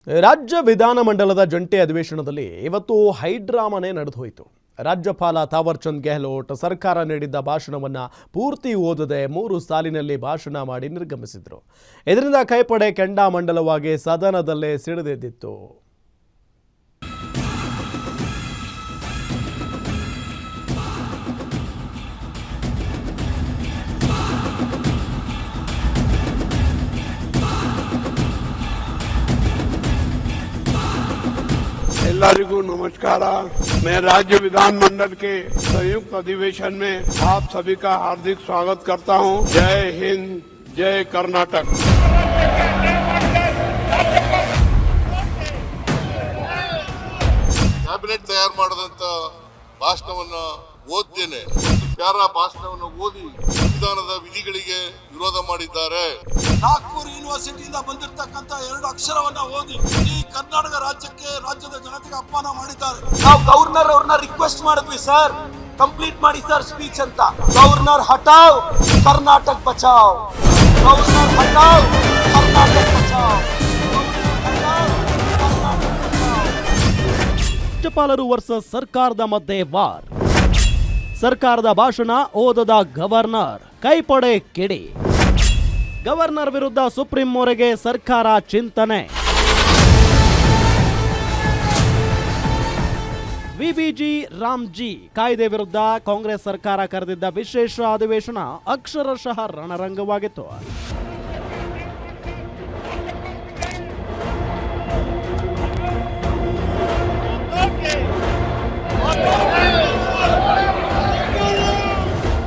ರಾಜ್ಯ ವಿಧಾನಮಂಡಲದ ಜಂಟಿ ಅಧಿವೇಶನದಲ್ಲಿ ಇವತ್ತು ಹೈಡ್ರಾಮಾನೇ ನಡೆದು ಹೋಯಿತು. ರಾಜ್ಯಪಾಲ ಥಾವರ್ ಚಂದ್ ಗೆಹ್ಲೋಟ್ ಸರ್ಕಾರ ನೀಡಿದ್ದ ಭಾಷಣವನ್ನು ಪೂರ್ತಿ ಓದದೆ 3 ಸಾಲಿನಲ್ಲಿ ಭಾಷಣ ಮಾಡಿ ನಿರ್ಗಮಿಸಿದರು. ಇದರಿಂದ ಕೈಪಡೆ ಕೆಂಡಾಮಂಡಲವಾಗಿ ಸದನದಲ್ಲೇ ಸಿಡಿದೆದ್ದಿತ್ತು. ಎಲ್ಲರಿಗೂ नमस्कार। मैं राज्य विधानमंडल के संयुक्त अधिवेशन में आप सभी का हार्दिक स्वागत करता हूं। जय हिंद, जय कर्नाटक। ಕ್ಯಾಬಿನೆಟ್ ತಯಾರು ಮಾಡಿದಂತ ಭಾಷಣವನ್ನ ಓದ್ದೇನೆ. ಪ್ಯಾರಾ ಭಾಷಣವನ್ನು ಓದಿ ಸಂವಿಧಾನದ ವಿಧಿಗಳಿಗೆ ವಿರೋಧ ಮಾಡಿದ್ದಾರೆ. ನಾಗ್ಪುರ್ ಯೂನಿವರ್ಸಿಟಿಯಿಂದ ಬಂದಿರತಕ್ಕಂತ 2 ಅಕ್ಷರವನ್ನ ಓದಿ ಈ ಕರ್ನಾಟಕ ರಾಜ್ಯದ ಜನತೆಗೆ ಅಪಮಾನ ಮಾಡಿದ್ದಾರೆ. ನಾವು ಗವರ್ನರ್ ಅವ್ರನ್ನ ರಿಕ್ವೆಸ್ಟ್ ಮಾಡಿದ್ವಿ, ಸರ್ ಕಂಪ್ಲೀಟ್ ಮಾಡಿ ಸರ್ ಸ್ಪೀಚ್ ಅಂತ. ಗವರ್ನರ್ ಹಟಾವ್, ಕರ್ನಾಟಕ ಬಚಾವ್. ಗವರ್ನರ್ ಹಟಾವ್, ಕರ್ನಾಟಕ ಬಚಾವ್. ರಾಜ್ಯಪಾಲರು ವರ್ಸಸ್ ಸರ್ಕಾರದ ಮಧ್ಯೆ ವಾರ್. ಸರ್ಕಾರದ ಭಾಷಣ ಓದದ ಗವರ್ನರ್, ಕೈಪಡೆ ಕಿಡಿ. ಗವರ್ನರ್ ವಿರುದ್ಧ ಸುಪ್ರೀಂ ಮೊರೆಗೆ ಸರ್ಕಾರ ಚಿಂತನೆ. ವಿಬಿಜಿ ರಾಮ್ಜಿ ಕಾಯ್ದೆ ವಿರುದ್ಧ ಕಾಂಗ್ರೆಸ್ ಸರ್ಕಾರ ಕರೆದಿದ್ದ ವಿಶೇಷ ಅಧಿವೇಶನ ಅಕ್ಷರಶಃ ರಣರಂಗವಾಗಿತ್ತು.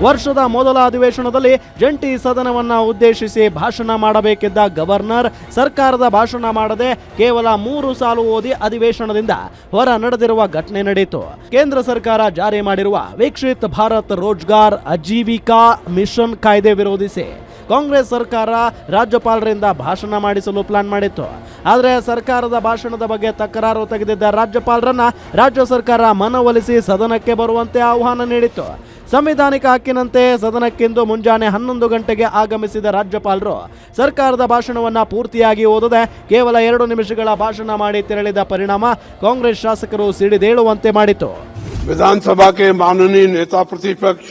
ವರ್ಷದ ಮೊದಲ ಅಧಿವೇಶನದಲ್ಲಿ ಜಂಟಿ ಸದನವನ್ನ ಉದ್ದೇಶಿಸಿ ಭಾಷಣ ಮಾಡಬೇಕಿದ್ದ ಗವರ್ನರ್ ಸರ್ಕಾರದ ಭಾಷಣ ಮಾಡದೆ ಕೇವಲ 3 ಸಾಲು ಓದಿ ಅಧಿವೇಶನದಿಂದ ಹೊರ ನಡೆದಿರುವ ಘಟನೆ ನಡೆಯಿತು. ಕೇಂದ್ರ ಸರ್ಕಾರ ಜಾರಿ ಮಾಡಿರುವ ವಿಕಸಿತ್ ಭಾರತ್ ರೋಜ್ಗಾರ್ ಆಜೀವಿಕಾ ಮಿಷನ್ ಕಾಯ್ದೆ ವಿರೋಧಿಸಿ ಕಾಂಗ್ರೆಸ್ ಸರ್ಕಾರ ರಾಜ್ಯಪಾಲರಿಂದ ಭಾಷಣ ಮಾಡಿಸಲು ಪ್ಲಾನ್ ಮಾಡಿತ್ತು. ಆದರೆ ಸರ್ಕಾರದ ಭಾಷಣದ ಬಗ್ಗೆ ತಕರಾರು ತೆಗೆದಿದ್ದ ರಾಜ್ಯಪಾಲರನ್ನ ರಾಜ್ಯ ಸರ್ಕಾರ ಮನವೊಲಿಸಿ ಸದನಕ್ಕೆ ಬರುವಂತೆ ಆಹ್ವಾನ ನೀಡಿತ್ತು. ಸಂವಿಧಾನಿಕ ಹಕ್ಕಿನಂತೆ ಸದನಕ್ಕಿಂದು ಮುಂಜಾನೆ 11 ಗಂಟೆಗೆ ಆಗಮಿಸಿದ ರಾಜ್ಯಪಾಲರು ಸರ್ಕಾರದ ಭಾಷಣವನ್ನ ಪೂರ್ತಿಯಾಗಿ ಓದದೆ ಕೇವಲ 2 ನಿಮಿಷಗಳ ಭಾಷಣ ಮಾಡಿ ತೆರಳಿದ ಪರಿಣಾಮ ಕಾಂಗ್ರೆಸ್ ಶಾಸಕರು ಸಿಡಿದೇಳುವಂತೆ ಮಾಡಿತು. विधानसभा के माननीय नेता प्रतिपक्ष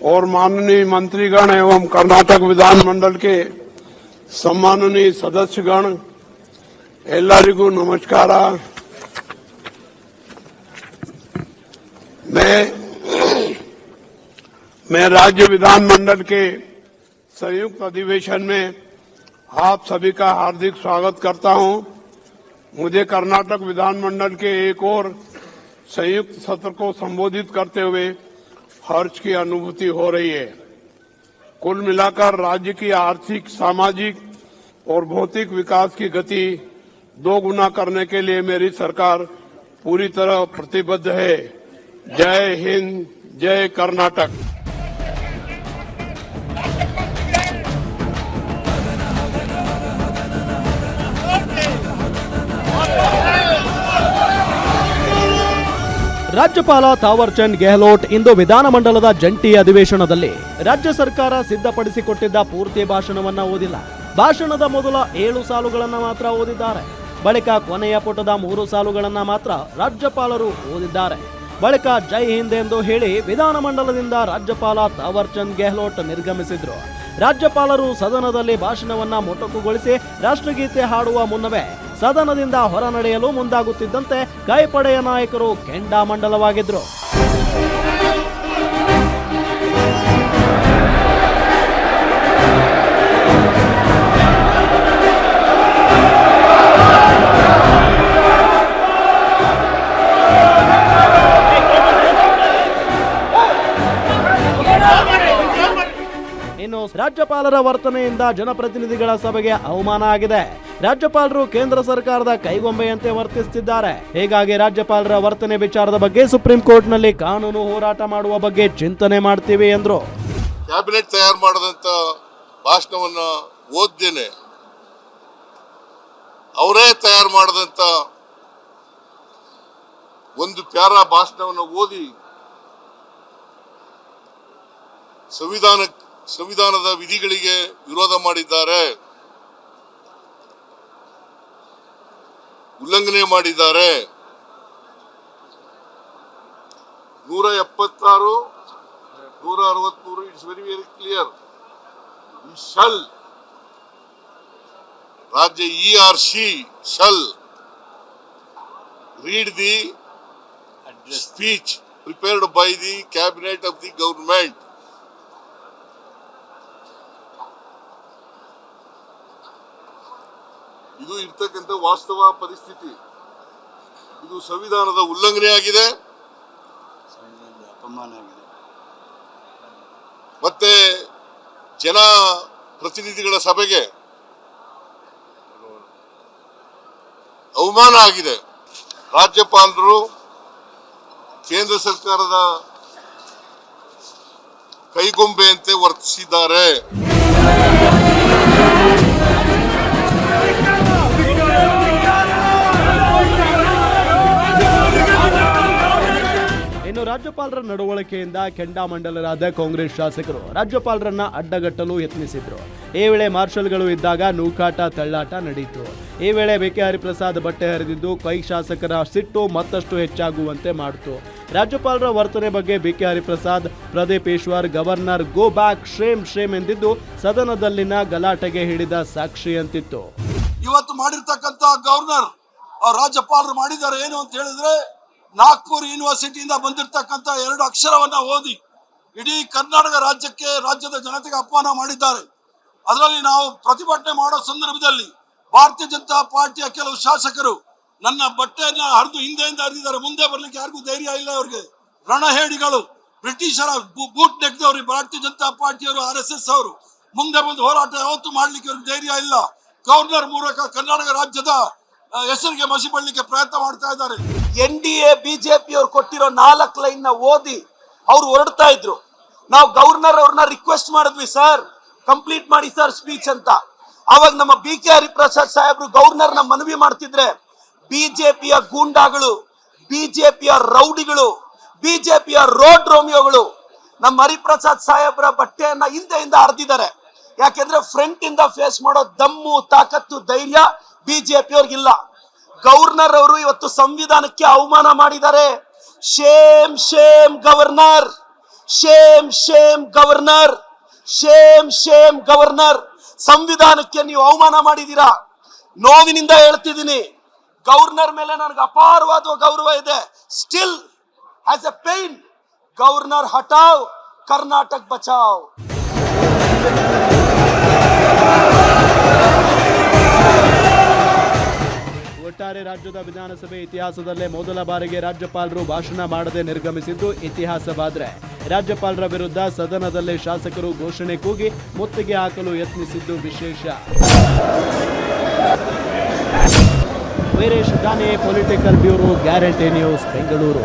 और माननीय मंत्रीगण एवं कर्नाटक विधानमंडल के सम्माननीय सदस्यगण, ಎಲ್ಲರಿಗೂ नमस्कार। मैं राज्य विधानमंडल के संयुक्त अधिवेशन में आप सभी का हार्दिक स्वागत करता हूं। मुझे कर्नाटक विधानमंडल के एक और संयुक्त सत्र को संबोधित करते हुए हर्ष की अनुभूति हो रही है। कुल मिलाकर राज्य की आर्थिक, सामाजिक और भौतिक विकास की गति 2 गुना करने के लिए मेरी सरकार पूरी तरह प्रतिबद्ध है। जय हिंद, जय कर्नाटक। ರಾಜ್ಯಪಾಲ ಥಾವರ್ ಚಂದ್ ಗೆಹ್ಲೋಟ್ ಇಂದು ವಿಧಾನಮಂಡಲದ ಜಂಟಿ ಅಧಿವೇಶನದಲ್ಲಿ ರಾಜ್ಯ ಸರ್ಕಾರ ಸಿದ್ಧಪಡಿಸಿಕೊಟ್ಟಿದ್ದ ಪೂರ್ತಿ ಭಾಷಣವನ್ನ ಓದಿಲ್ಲ. ಭಾಷಣದ ಮೊದಲ 7 ಸಾಲುಗಳನ್ನ ಮಾತ್ರ ಓದಿದ್ದಾರೆ. ಬಳಿಕ ಕೊನೆಯ ಪುಟದ 3 ಸಾಲುಗಳನ್ನ ಮಾತ್ರ ರಾಜ್ಯಪಾಲರು ಓದಿದ್ದಾರೆ. ಬಳಿಕ ಜೈ ಹಿಂದ್ ಎಂದು ಹೇಳಿ ವಿಧಾನಮಂಡಲದಿಂದ ರಾಜ್ಯಪಾಲ ಥಾವರ್ ಚಂದ್ ಗೆಹ್ಲೋಟ್ ನಿರ್ಗಮಿಸಿದ್ರು. ರಾಜ್ಯಪಾಲರು ಸದನದಲ್ಲಿ ಭಾಷಣವನ್ನ ಮೊಟಕುಗೊಳಿಸಿ ರಾಷ್ಟ್ರಗೀತೆ ಹಾಡುವ ಮುನ್ನವೇ ಸದನದಿಂದ ಹೊರ ನಡೆಯಲು ಮುಂದಾಗುತ್ತಿದ್ದಂತೆ ಕೈಪಡೆಯ ನಾಯಕರು ಕೆಂಡಾಮಂಡಲವಾಗಿದ್ರು. ಇನ್ನು ರಾಜ್ಯಪಾಲರ ವರ್ತನೆಯಿಂದ ಜನಪ್ರತಿನಿಧಿಗಳ ಸಭೆಗೆ ಅವಮಾನ ಆಗಿದೆ. ರಾಜ್ಯಪಾಲರು ಕೇಂದ್ರ ಸರ್ಕಾರದ ಕೈಗೊಂಬೆಯಂತೆ ವರ್ತಿಸುತ್ತಿದ್ದಾರೆ. ಹೀಗಾಗಿ ರಾಜ್ಯಪಾಲರ ವರ್ತನೆ ವಿಚಾರದ ಬಗ್ಗೆ ಸುಪ್ರೀಂ ಕೋರ್ಟ್ನಲ್ಲಿ ಕಾನೂನು ಹೋರಾಟ ಮಾಡುವ ಬಗ್ಗೆ ಚಿಂತನೆ ಮಾಡ್ತೀವಿ ಎಂದ್ರು. ಕ್ಯಾಬಿನೆಟ್ ತಯಾರು ಮಾಡಿದಂತ ಭಾಷಣವನ್ನ ಓದ್ದೇನೆ. ಅವರೇ ತಯಾರು ಮಾಡಿದಂತ ಒಂದು ಪ್ಯಾರಾ ಭಾಷಣವನ್ನು ಓದಿ ಸಂವಿಧಾನದ ವಿಧಿಗಳಿಗೆ ವಿರೋಧ ಮಾಡಿದ್ದಾರೆ. ಉಲ್ಲಂಘನೆ ಮಾಡಿದ್ದಾರೆ. 176, 163, it's very very clear. Shall ರಾಜ್ಯ ERC shall read the speech prepared by the cabinet of the government. ಇದು ಇರ್ತಕ್ಕಂಥ ವಾಸ್ತವ ಪರಿಸ್ಥಿತಿ. ಇದು ಸಂವಿಧಾನದ ಉಲ್ಲಂಘನೆ ಆಗಿದೆ, ಮತ್ತೆ ಜನ ಪ್ರತಿನಿಧಿಗಳ ಸಭೆಗೆ ಅವಮಾನ ಆಗಿದೆ. ರಾಜ್ಯಪಾಲರು ಕೇಂದ್ರ ಸರ್ಕಾರದ ಕೈಗೊಂಬೆಯಂತೆ ವರ್ತಿಸಿದ್ದಾರೆ. ಇನ್ನು ರಾಜ್ಯಪಾಲರ ನಡವಳಿಕೆಯಿಂದ ಕೆಂಡಾಮಂಡಲರಾದ ಕಾಂಗ್ರೆಸ್ ಶಾಸಕರು ರಾಜ್ಯಪಾಲರನ್ನ ಅಡ್ಡಗಟ್ಟಲು ಯತ್ನಿಸಿದ್ರು. ಈ ವೇಳೆ ಮಾರ್ಷಲ್ಗಳು ಇದ್ದಾಗ ನೂಕಾಟ ತಳ್ಳಾಟ ನಡೆಯಿತು. ಈ ವೇಳೆ ಬಿಕೆ ಹರಿಪ್ರಸಾದ್ ಬಟ್ಟೆ ಹರಿದಿದ್ದು ಕೈ ಶಾಸಕರ ಸಿಟ್ಟು ಮತ್ತಷ್ಟು ಹೆಚ್ಚಾಗುವಂತೆ ಮಾಡಿತು. ರಾಜ್ಯಪಾಲರ ವರ್ತನೆ ಬಗ್ಗೆ BK Hariprasad, Pradeep Eshwar, governor go back, shame ಎಂದಿದ್ದು ಸದನದಲ್ಲಿನ ಗಲಾಟೆಗೆ ಹಿಡಿದ ಸಾಕ್ಷಿಯಂತಿತ್ತು. ಇವತ್ತು ಮಾಡಿರ್ತಕ್ಕಂಥ ಗವರ್ನರ್ ರಾಜ್ಯಪಾಲರು ಮಾಡಿದ್ದಾರೆ ಏನು ಅಂತ ಹೇಳಿದ್ರೆ, ನಾಗ್ಪುರ್ ಯೂನಿವರ್ಸಿಟಿಯಿಂದ ಬಂದಿರತಕ್ಕಂಥ 2 ಅಕ್ಷರವನ್ನ ಓದಿ ಇಡೀ ಕರ್ನಾಟಕ ರಾಜ್ಯಕ್ಕೆ, ರಾಜ್ಯದ ಜನತೆಗೆ ಅಪಮಾನ ಮಾಡಿದ್ದಾರೆ. ಅದರಲ್ಲಿ ನಾವು ಪ್ರತಿಭಟನೆ ಮಾಡೋ ಸಂದರ್ಭದಲ್ಲಿ ಭಾರತೀಯ ಜನತಾ ಪಾರ್ಟಿಯ ಕೆಲವು ಶಾಸಕರು ನನ್ನ ಬಟ್ಟೆಯನ್ನ ಹರಿದು ಹಿಂದೆಯಿಂದ ಹರಿದಿದ್ದಾರೆ. ಮುಂದೆ ಬರ್ಲಿಕ್ಕೆ ಯಾರಿಗೂ ಧೈರ್ಯ ಇಲ್ಲ. ಅವ್ರಿಗೆ ರಣಹೇಡಿಗಳು, ಬ್ರಿಟಿಷರ ಬೂಟ್ ನೆಕ್ದವ್ರು ಭಾರತೀಯ ಜನತಾ ಪಾರ್ಟಿಯವರು, RSS ಅವರು ಮುಂದೆ ಬಂದು ಹೋರಾಟ ಯಾವತ್ತೂ ಮಾಡ್ಲಿಕ್ಕೆ ಅವ್ರಿಗೆ ಧೈರ್ಯ ಇಲ್ಲ. ಗವರ್ನರ್ ಮೂಲಕ ಕರ್ನಾಟಕ ರಾಜ್ಯದ ಹೆಸರಿಗೆ ಮಸಿ ಬಳ್ಳಿಕ್ಕೆ ಪ್ರಯತ್ನ ಮಾಡ್ತಾ ಇದ್ದಾರೆ. NDA BJP ಅವ್ರು ಕೊಟ್ಟಿರೋ 4 ಲೈನ್ ನ ಓದಿ ಅವ್ರು ಹೊರಡ್ತಾ ಇದ್ರು. ನಾವು ಗವರ್ನರ್ ಅವ್ರನ್ನ ರಿಕ್ವೆಸ್ಟ್ ಮಾಡಿದ್ವಿ, ಸರ್ ಕಂಪ್ಲೀಟ್ ಮಾಡಿ ಸರ್ ಸ್ಪೀಚ್ ಅಂತ. ಅವಾಗ ನಮ್ಮ BK ಹರಿಪ್ರಸಾದ್ ಸಾಹೇಬ್ರು ಗವರ್ನರ್ನ ಮನವಿ ಮಾಡ್ತಿದ್ರೆ, ಬಿಜೆಪಿಯ ಗೂಂಡಾಗಳು, ಬಿಜೆಪಿಯ ರೌಡಿಗಳು, ಬಿಜೆಪಿಯ ರೋಡ್ ರೋಮಿಯೋಗಳು ನಮ್ಮ ಹರಿಪ್ರಸಾದ್ ಸಾಹೇಬ್ರ ಬಟ್ಟೆಯನ್ನ ಹಿಂದೆಯಿಂದ ಹರಿದಿದ್ದಾರೆ. ಯಾಕೆಂದ್ರೆ ಫ್ರಂಟ್ ಇಂದ ಫೇಸ್ ಮಾಡೋ ದಮ್ಮು, ತಾಕತ್ತು, ಧೈರ್ಯ ಬಿಜೆಪಿ ಅವ್ರಿಗಿಲ್ಲ. ಗವರ್ನರ್ ಅವರು ಇವತ್ತು ಸಂವಿಧಾನಕ್ಕೆ ಅವಮಾನ ಮಾಡಿದ್ದಾರೆ. Shem Shem governor, Shem Shem governor, Shem Shem governor. ಸಂವಿಧಾನಕ್ಕೆ ನೀವು ಅವಮಾನ ಮಾಡಿದೀರಾ. ನೋವಿನಿಂದ ಹೇಳ್ತಿದ್ದೀನಿ, ಗವರ್ನರ್ ಮೇಲೆ ನನಗೆ ಅಪಾರವಾದ ಗೌರವ ಇದೆ. Still as a pain, governor ಹಟಾವ್, ಕರ್ನಾಟಕ ಬಚಾವ್. ಒಟ್ಟಾರೆ ರಾಜ್ಯದ ವಿಧಾನಸಭೆ ಇತಿಹಾಸದಲ್ಲೇ ಮೊದಲ ಬಾರಿಗೆ ರಾಜ್ಯಪಾಲರು ಭಾಷಣ ಮಾಡದೆ ನಿರ್ಗಮಿಸಿದ್ದು ಇತಿಹಾಸವಾದರೆ, ರಾಜ್ಯಪಾಲರ ವಿರುದ್ಧ ಸದನದಲ್ಲೇ ಶಾಸಕರು ಘೋಷಣೆ ಕೂಗಿ ಮುತ್ತಿಗೆ ಹಾಕಲು ಯತ್ನಿಸಿದ್ದು ವಿಶೇಷ. ವೀರೇಶ್ ದಾನೆ, political bureau, guarantee news, Bengaluru.